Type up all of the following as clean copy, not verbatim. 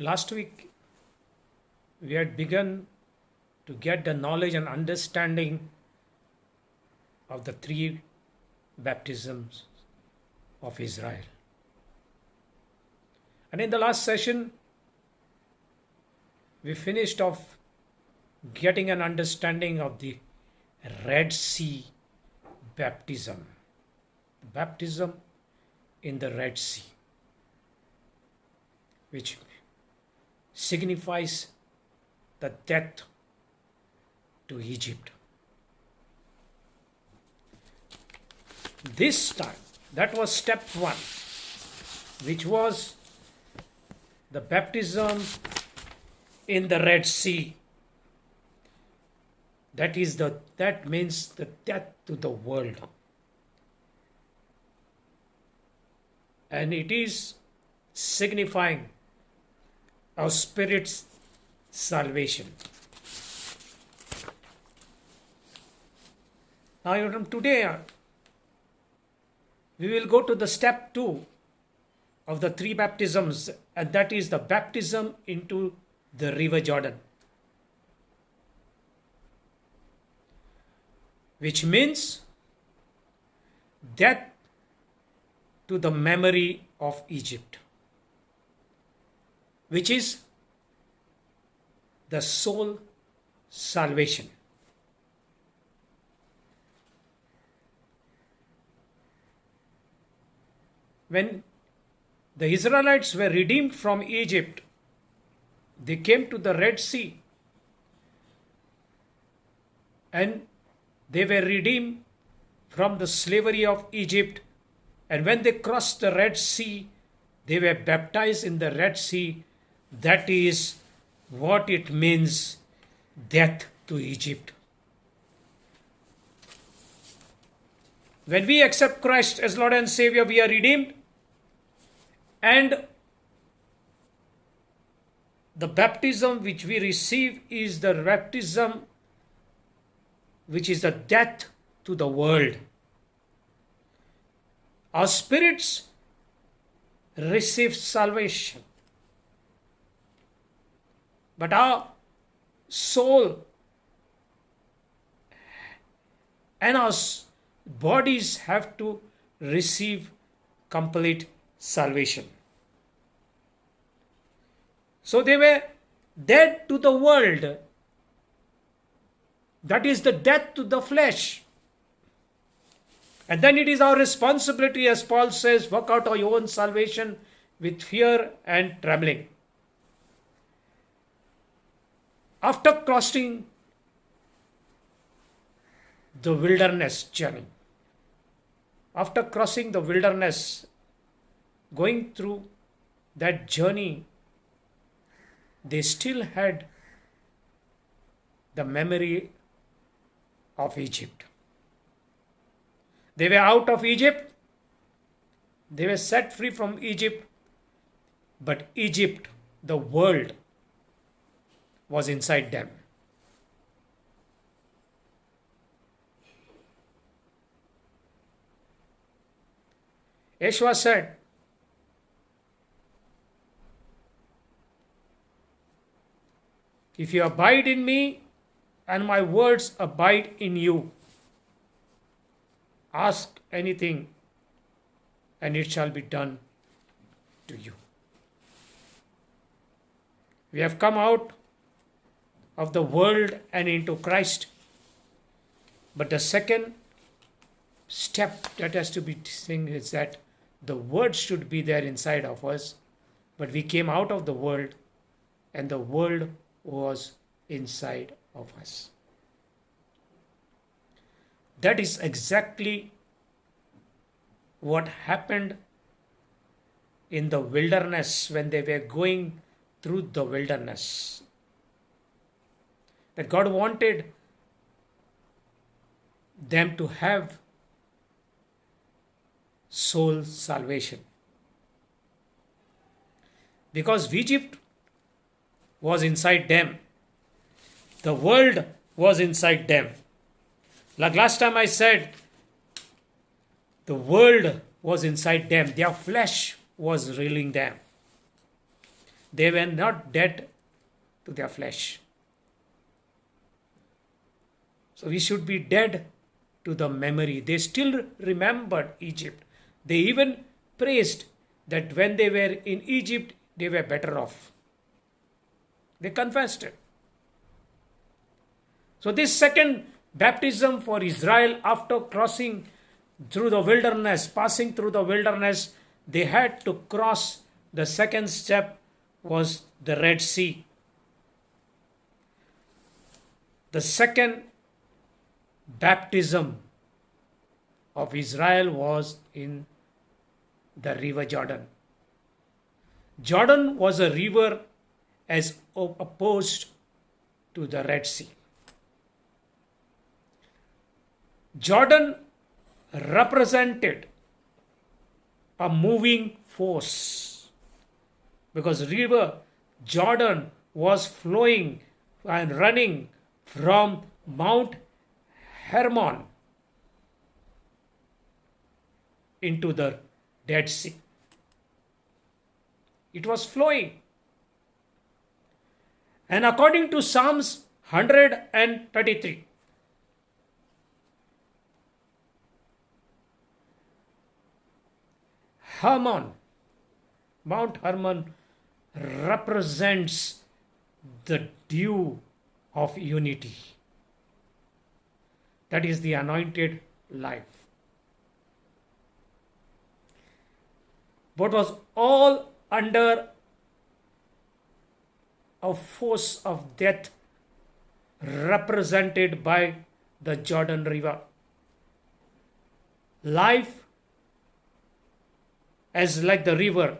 Last week, we had begun to get the knowledge and understanding of the three baptisms of Israel. And in the last session, we finished off getting an understanding of the Red Sea baptism. Baptism in the Red Sea, which signifies the death to Egypt. This time, that was step one, which was the baptism in the Red Sea. That means the death to the world. And it is signifying our spirit's salvation. Now from today, we will go to the step 2 of the three baptisms, and that is the baptism into the river Jordan, which means death to the memory of Egypt, which is the soul salvation. When the Israelites were redeemed from Egypt, they came to the Red Sea and they were redeemed from the slavery of Egypt. And when they crossed the Red Sea, they were baptized in the Red Sea. That is what it means, death to Egypt. When we accept Christ as Lord and Savior, we are redeemed. And the baptism which we receive is the baptism which is the death to the world. Our spirits receive salvation, but our soul and our bodies have to receive complete salvation. So they were dead to the world. That is the death to the flesh. And then it is our responsibility, as Paul says, work out your own salvation with fear and trembling. After crossing the wilderness journey, after crossing the wilderness, going through that journey, they still had the memory of Egypt. They were out of Egypt. They were set free from Egypt. But Egypt, the world, was inside them. Yeshua said, if you abide in me and my words abide in you, ask anything and it shall be done to you. We have come out of the world and into Christ. But the second step that has to be seen is that the word should be there inside of us. But we came out of the world and the world was inside of us. That is exactly what happened in the wilderness when they were going through the wilderness. That God wanted them to have soul salvation. Because Egypt was inside them. The world was inside them. Like last time I said, the world was inside them. Their flesh was ruling them. They were not dead to their flesh. So we should be dead to the memory. They still remembered Egypt. They even praised that when they were in Egypt, they were better off. They confessed it. So this second baptism for Israel, after crossing through the wilderness, passing through the wilderness, they had to cross. The second step was the Red Sea. The second baptism of Israel was in the river Jordan. Jordan was a river as opposed to the Red Sea. Jordan represented a moving force because river Jordan was flowing and running from Mount Hermon into the Dead Sea. It was flowing. And according to Psalms 133, Hermon, Mount Hermon represents the dew of unity. That is the anointed life. What was all under a force of death represented by the Jordan River. Life as like the river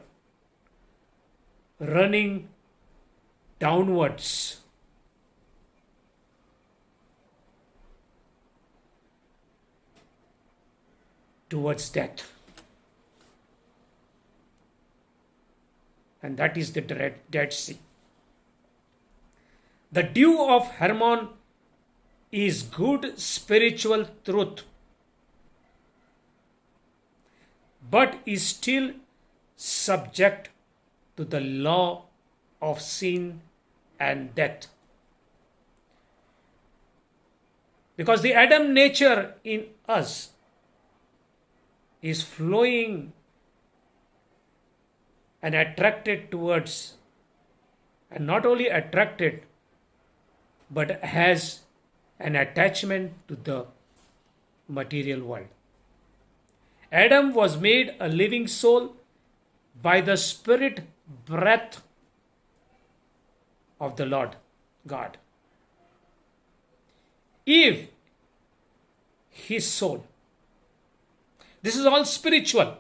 running downwards. Towards death. And that is the Dead Sea. The dew of Hermon is good spiritual truth, but is still subject to the law of sin and death. Because the Adam nature in us is flowing and attracted towards, and not only attracted, but has an attachment to the material world. Adam was made a living soul by the spirit breath of the Lord God. Eve, his soul. This is all spiritual.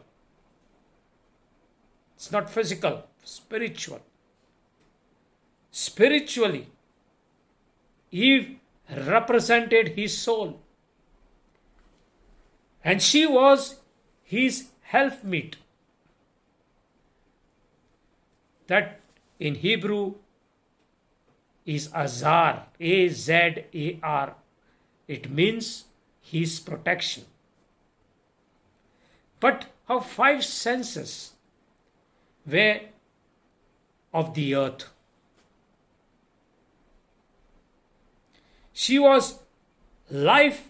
It's not physical, spiritual. Spiritually, Eve represented his soul. And she was his helpmeet. That in Hebrew is Azar, A-Z-A-R. It means his protection. But her five senses were of the earth. She was life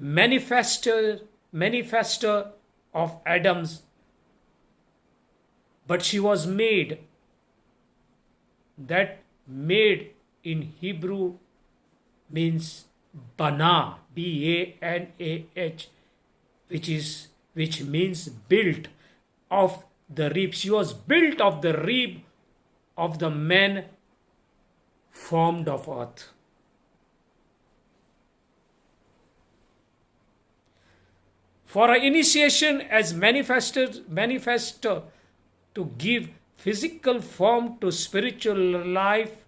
manifester of Adam's, but she was made. That made in Hebrew means bana, B-A-N-A-H, which means built of the rib. She was built of the rib of the man formed of earth. For her initiation as manifestor to give physical form to spiritual life,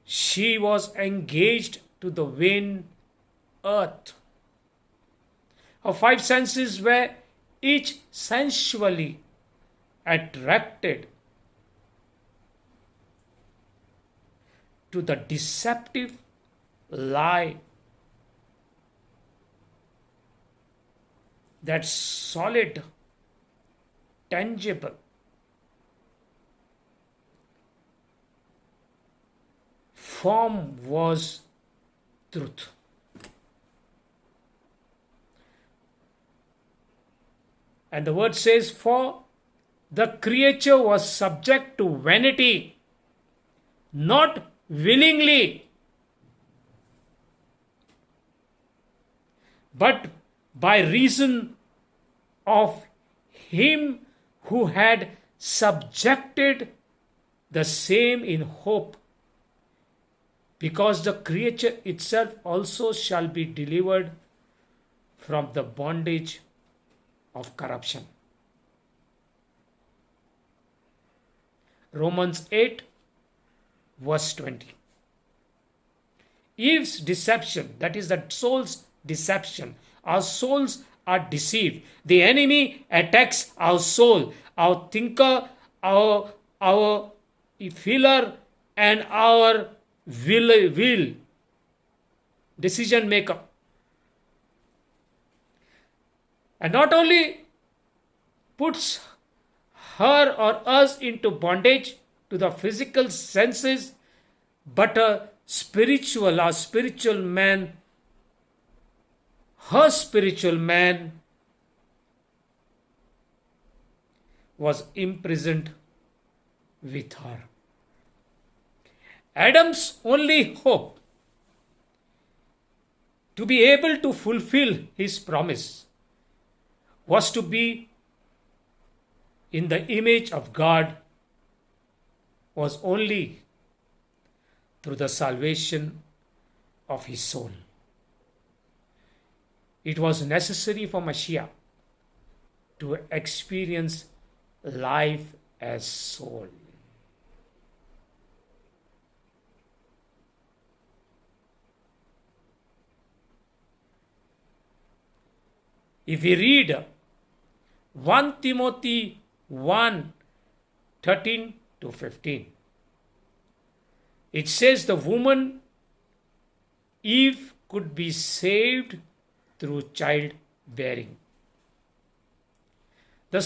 she was engaged to the vain earth. Her five senses were each sensually attracted to the deceptive lie that solid, tangible, form was truth. And the word says, for the creature was subject to vanity, not willingly, but by reason of him who had subjected the same in hope, because the creature itself also shall be delivered from the bondage of corruption. Romans 8 verse 20. Eve's deception, that is the soul's deception. Our souls are deceived. The enemy attacks our soul, our thinker, our feeler, and our will decision maker. And not only puts her or us into bondage to the physical senses, but our spiritual man, her spiritual man, was imprisoned with her. Adam's only hope to be able to fulfill his promise was to be in the image of God, was only through the salvation of his soul. It was necessary for Mashiach to experience life as soul. If we read 1 Timothy 1:13 to 15, it says the woman Eve could be saved through childbearing. The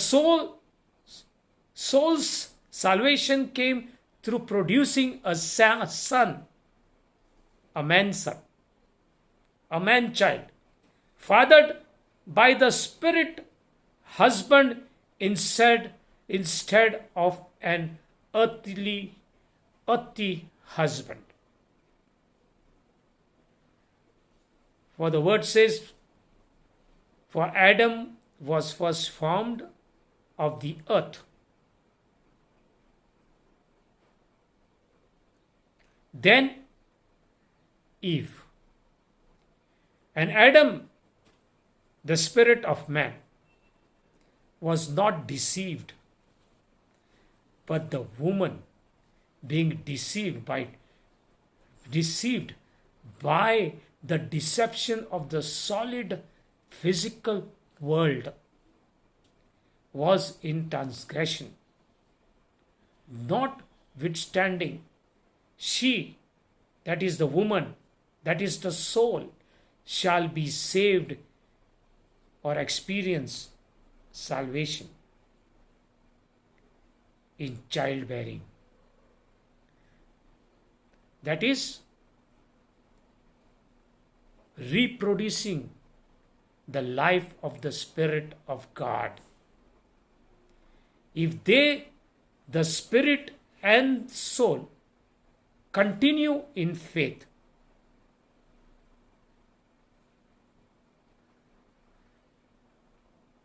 soul's salvation came through producing a son, a man-son, a man-child, fathered by the Spirit husband instead of an earthly husband. For the word says, for Adam was first formed of the earth, then Eve. And Adam, the spirit of man, was not deceived, but the woman, being deceived by the deception of the solid physical world, was in transgression. Notwithstanding, she, that is the woman, that is the soul, shall be saved or experience salvation in childbearing. That is, reproducing the life of the Spirit of God. If they, the spirit and soul, continue in faith,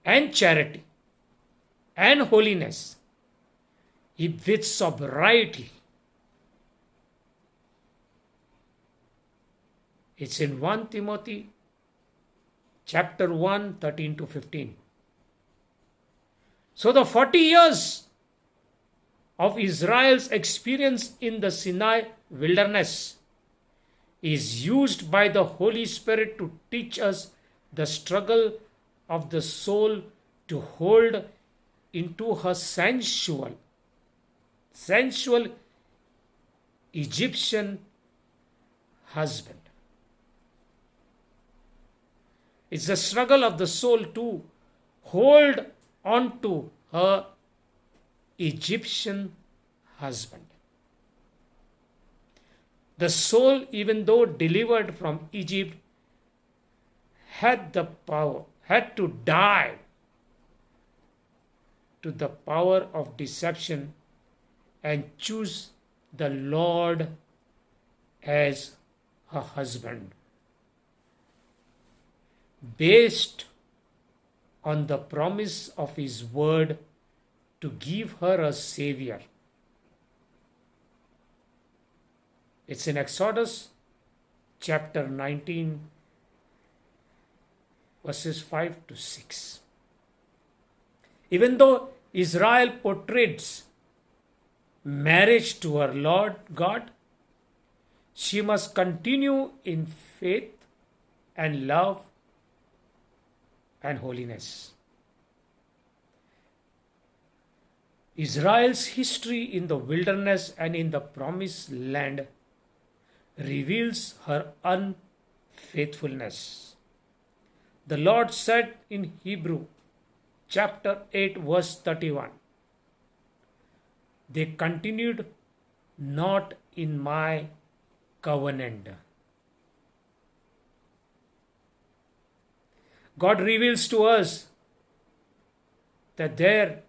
and charity and holiness, if with sobriety, it's in 1 Timothy chapter 1, 13 to 15. So the 40 years of Israel's experience in the Sinai wilderness is used by the Holy Spirit to teach us the struggle of the soul to hold into her sensual Egyptian husband. It's the struggle of the soul to hold on to her Egyptian husband. The soul, even though delivered from Egypt, had to die to the power of deception and choose the Lord as her husband, based on the promise of His word to give her a Savior. It's in Exodus chapter 19, verses 5 to 6. Even though Israel portrays marriage to her Lord God, she must continue in faith and love and holiness. Israel's history in the wilderness and in the promised land reveals her unfaithfulness. The Lord said in Hebrew chapter 8 verse 31, "They continued not in my covenant." God reveals to us that there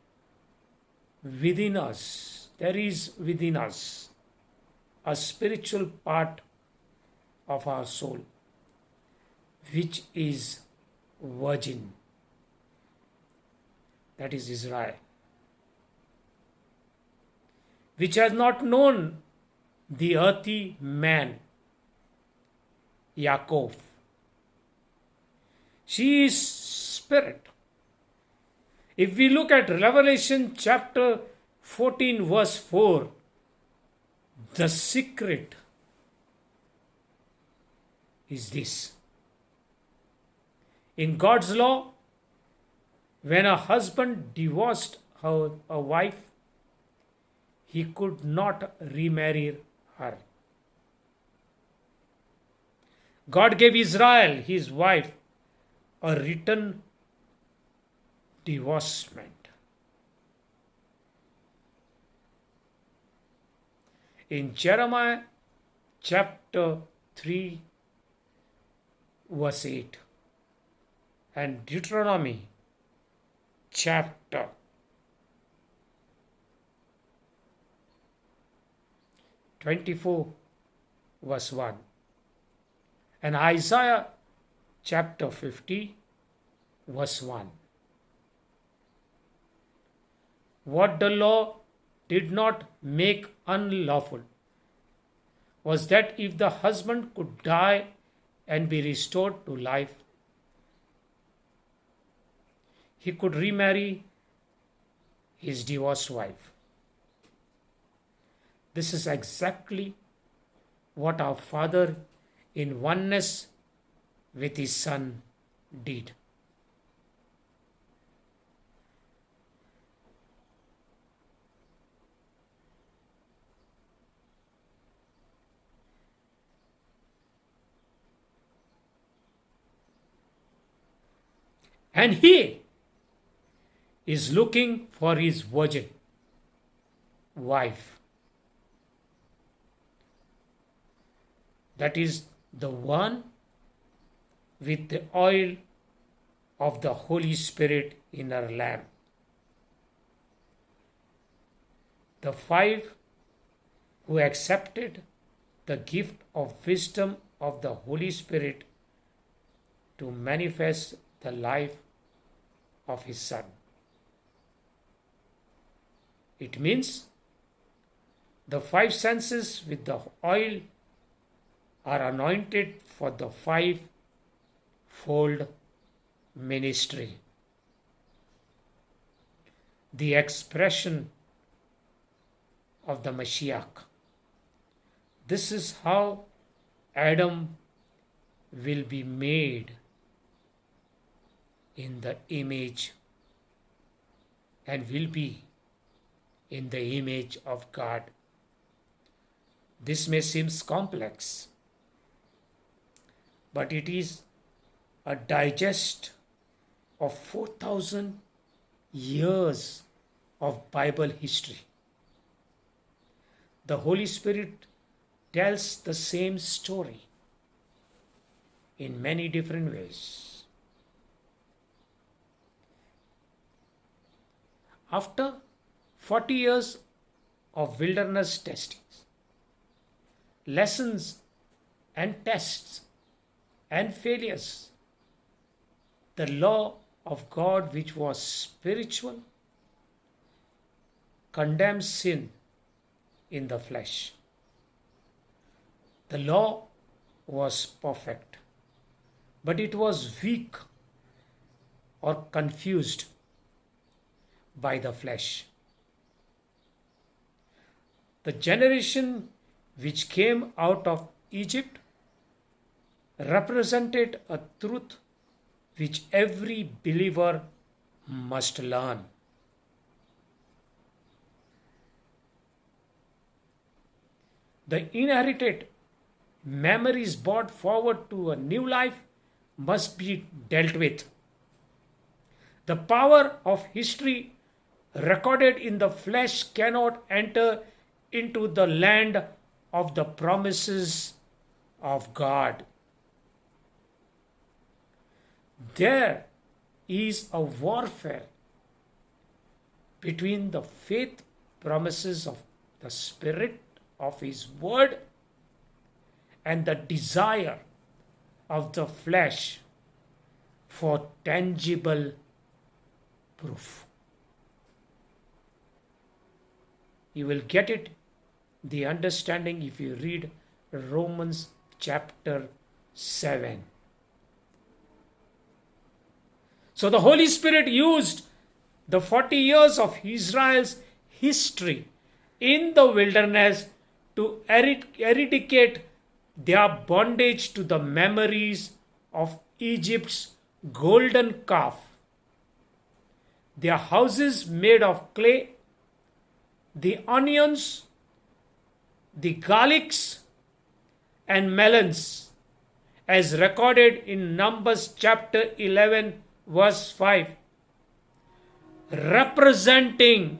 is within us a spiritual part of our soul which is virgin. That is Israel, which has not known the earthly man, Yaakov. She is spirit. If we look at Revelation chapter 14 verse 4, the secret is this. In God's law, when a husband divorced a wife, he could not remarry her. God gave Israel, his wife, a written divorcement. In Jeremiah chapter 3 verse 8 and Deuteronomy chapter 24 verse 1 and Isaiah chapter 50 verse 1. What the law did not make unlawful was that if the husband could die and be restored to life, he could remarry his divorced wife. This is exactly what our Father, in oneness with His Son, did. And He is looking for His virgin wife. That is the one with the oil of the Holy Spirit in her lamp. The 5 who accepted the gift of wisdom of the Holy Spirit to manifest the life of His Son. It means the 5 senses with the oil are anointed for the 5-fold ministry. The expression of the Mashiach. This is how Adam will be made in the image and will be in the image of God. This may seem complex, but it is a digest of 4,000 years of Bible history. The Holy Spirit tells the same story in many different ways. After 40 years of wilderness testings, lessons and tests and failures, the law of God, which was spiritual, condemns sin in the flesh. The law was perfect, but it was weak or confused by the flesh. The generation which came out of Egypt represented a truth which every believer must learn. The inherited memories brought forward to a new life must be dealt with. The power of history recorded in the flesh cannot enter into the land of the promises of God. There is a warfare between the faith promises of the Spirit of His Word and the desire of the flesh for tangible proof. You will get it, the understanding, if you read Romans chapter 7. So the Holy Spirit used the 40 years of Israel's history in the wilderness to eradicate their bondage to the memories of Egypt's golden calf, their houses made of clay, the onions, the garlics and melons, as recorded in Numbers chapter 11 verse 5, representing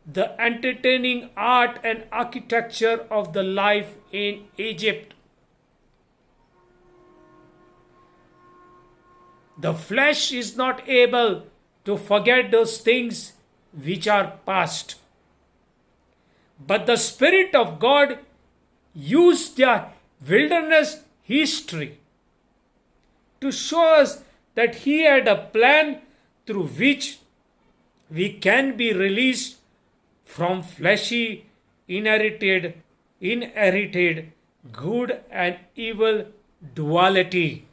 the entertaining art and architecture of the life in Egypt. The flesh is not able to forget those things which are past. But the Spirit of God used their wilderness history to show us that He had a plan through which we can be released from fleshy, inherited good and evil duality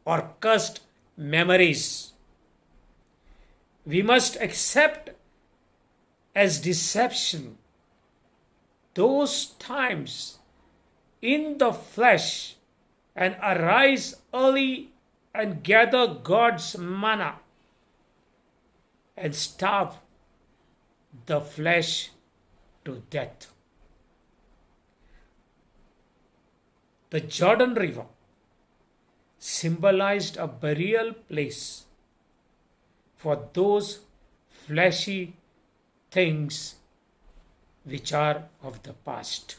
or cursed memories. We must accept as deception those times in the flesh and arise early and gather God's manna and starve the flesh to death. The Jordan River symbolized a burial place for those fleshy things which are of the past.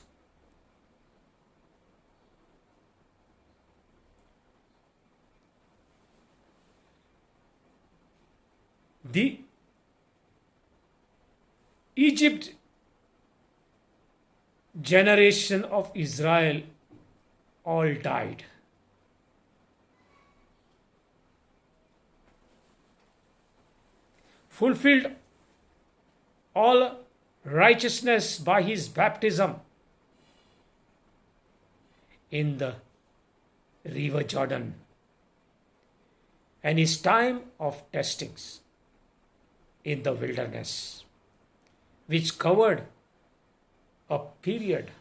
The Egypt generation of Israel all died. Fulfilled all righteousness by his baptism in the river Jordan and his time of testings in the wilderness, which covered a period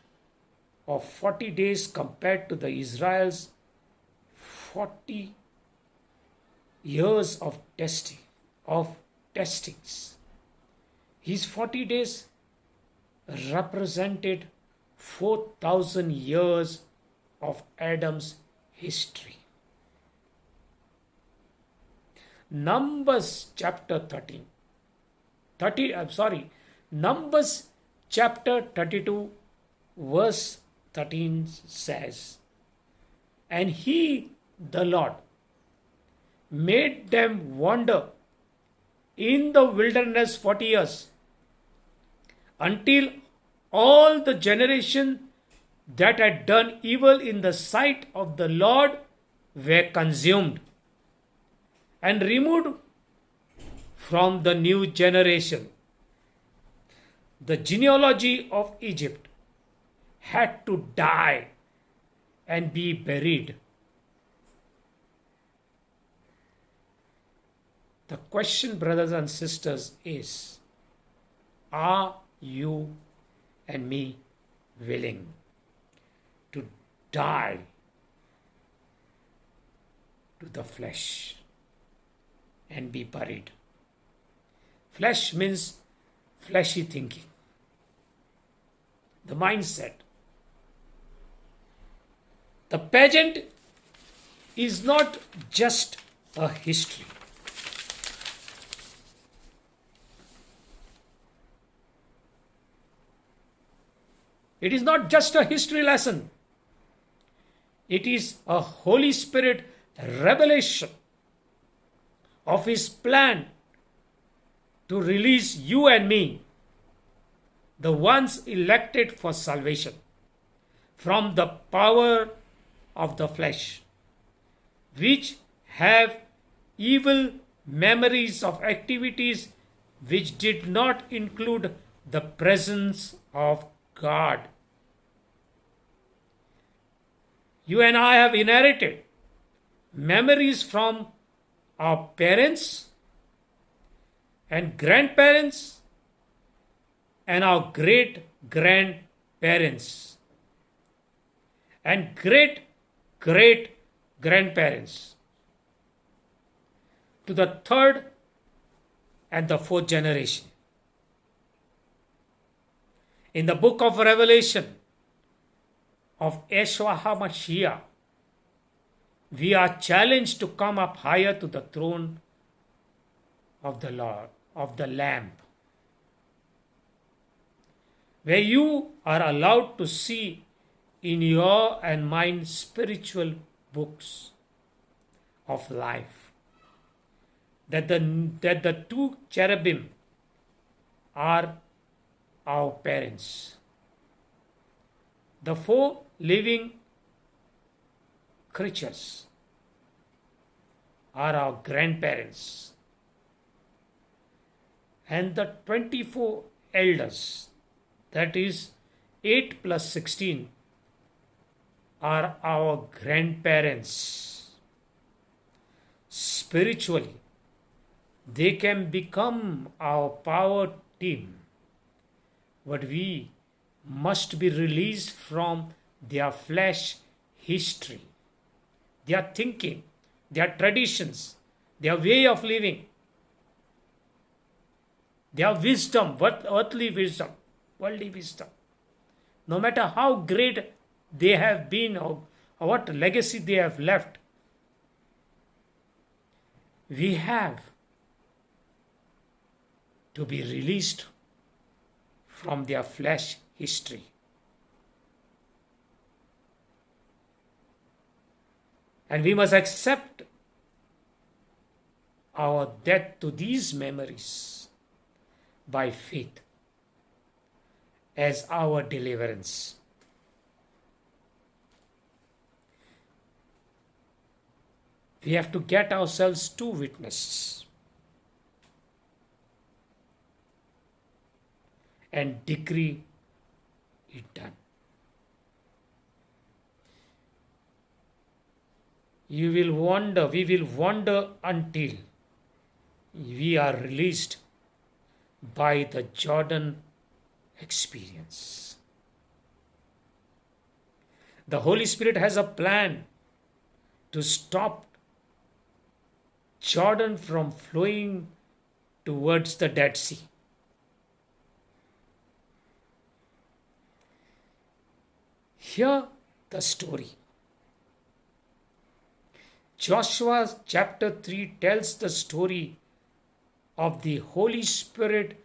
of 40 days compared to the Israel's 40 years of testings. His 40 days represented 4,000 years of Adam's history. Numbers chapter 32 verse 13 says, "And he, the Lord, made them wander in the wilderness 40 years, until all the generation that had done evil in the sight of the Lord were consumed and removed from the new generation." The genealogy of Egypt had to die and be buried. The question, brothers and sisters, is, are you and me willing to die to the flesh and be buried? Flesh means fleshy thinking, the mindset. The pageant is not just a history. It is not just a history lesson. It is a Holy Spirit revelation of His plan to release you and me, the ones elected for salvation, from the power of the flesh, which have evil memories of activities which did not include the presence of God. You and I have inherited memories from our parents and grandparents and our great grandparents and great great grandparents to the third and the fourth generation. In the book of Revelation of Yeshua HaMashiach, we are challenged to come up higher to the throne of the Lord, of the Lamb, where you are allowed to see in your and mine spiritual books of life that the two cherubim are our parents. The four living creatures are our grandparents. And the 24 elders, that is 8 plus 16, are our grandparents. Spiritually, they can become our power team, but we must be released from their flesh history, their thinking, their traditions, their way of living, their wisdom, earthly wisdom, worldly wisdom. No matter how great they have been or what legacy they have left, we have to be released from their flesh history. And we must accept our death to these memories by faith as our deliverance. We have to get ourselves two witnesses and decree it done. We will wander until we are released by the Jordan experience. The Holy Spirit has a plan to stop Jordan from flowing towards the Dead Sea. Hear the story. Joshua chapter 3 tells the story of the Holy Spirit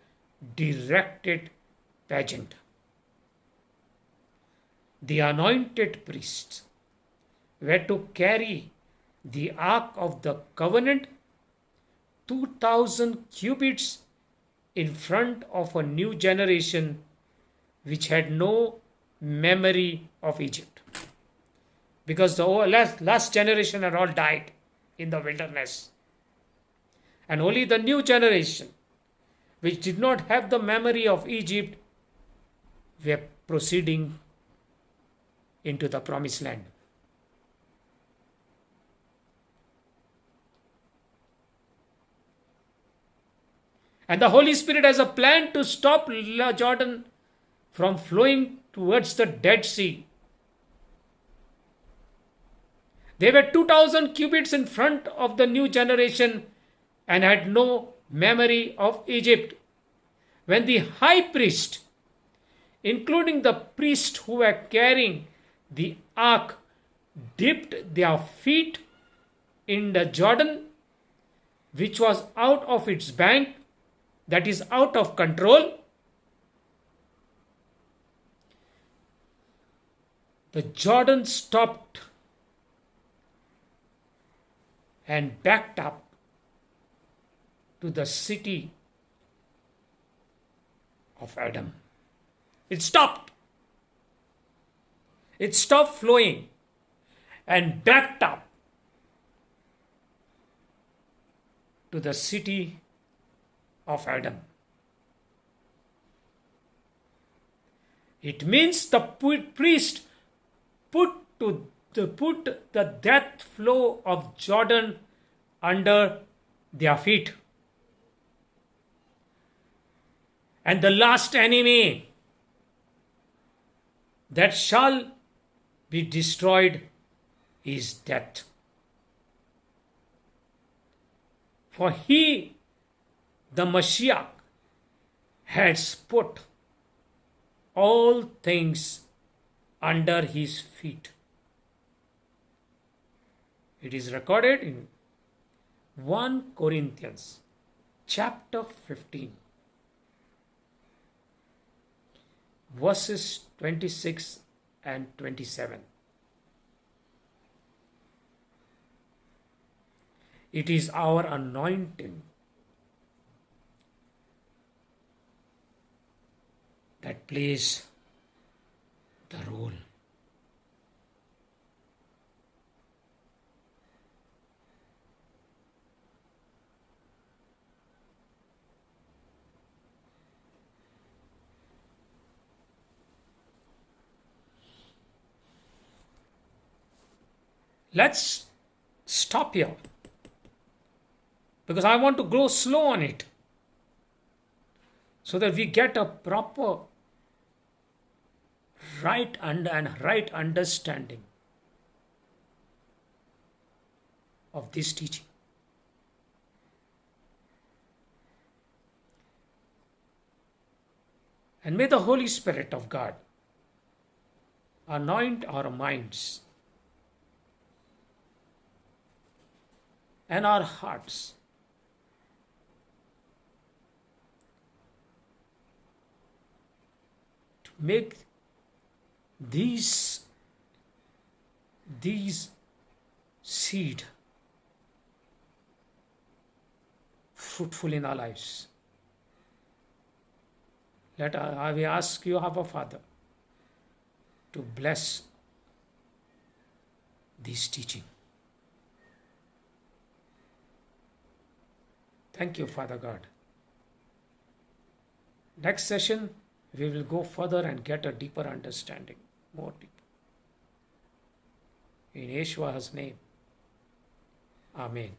directed pageant. the anointed priests were to carry the ark of the covenant 2000 cubits in front of a new generation which had no memory of Egypt. Because the last generation had all died in the wilderness. And only the new generation, which did not have the memory of Egypt, were proceeding into the promised land. And the Holy Spirit has a plan to stop Jordan from flowing towards the Dead Sea. They were 2000 cubits in front of the new generation and had no memory of Egypt. When the high priest, including the priests who were carrying the ark, dipped their feet in the Jordan, which was out of its bank, that is out of control, the Jordan stopped and backed up to the city of Adam. It stopped. It stopped flowing and backed up to the city of Adam. It means the priest put the death flow of Jordan under their feet. And the last enemy that shall be destroyed is death. For he, the Mashiach, has put all things under his feet. It is recorded in 1 Corinthians chapter 15, verses 26 and 27. It is our anointing that plays the role. Let's stop here because I want to go slow on it so that we get a proper right understanding of this teaching. And may the Holy Spirit of God anoint our minds and our hearts to make these seed fruitful in our lives. I will ask you, Abba Father, to bless this teaching. Thank you, Father God. Next session, we will go further and get a deeper understanding, more deeper. In Yeshua's name, Amen.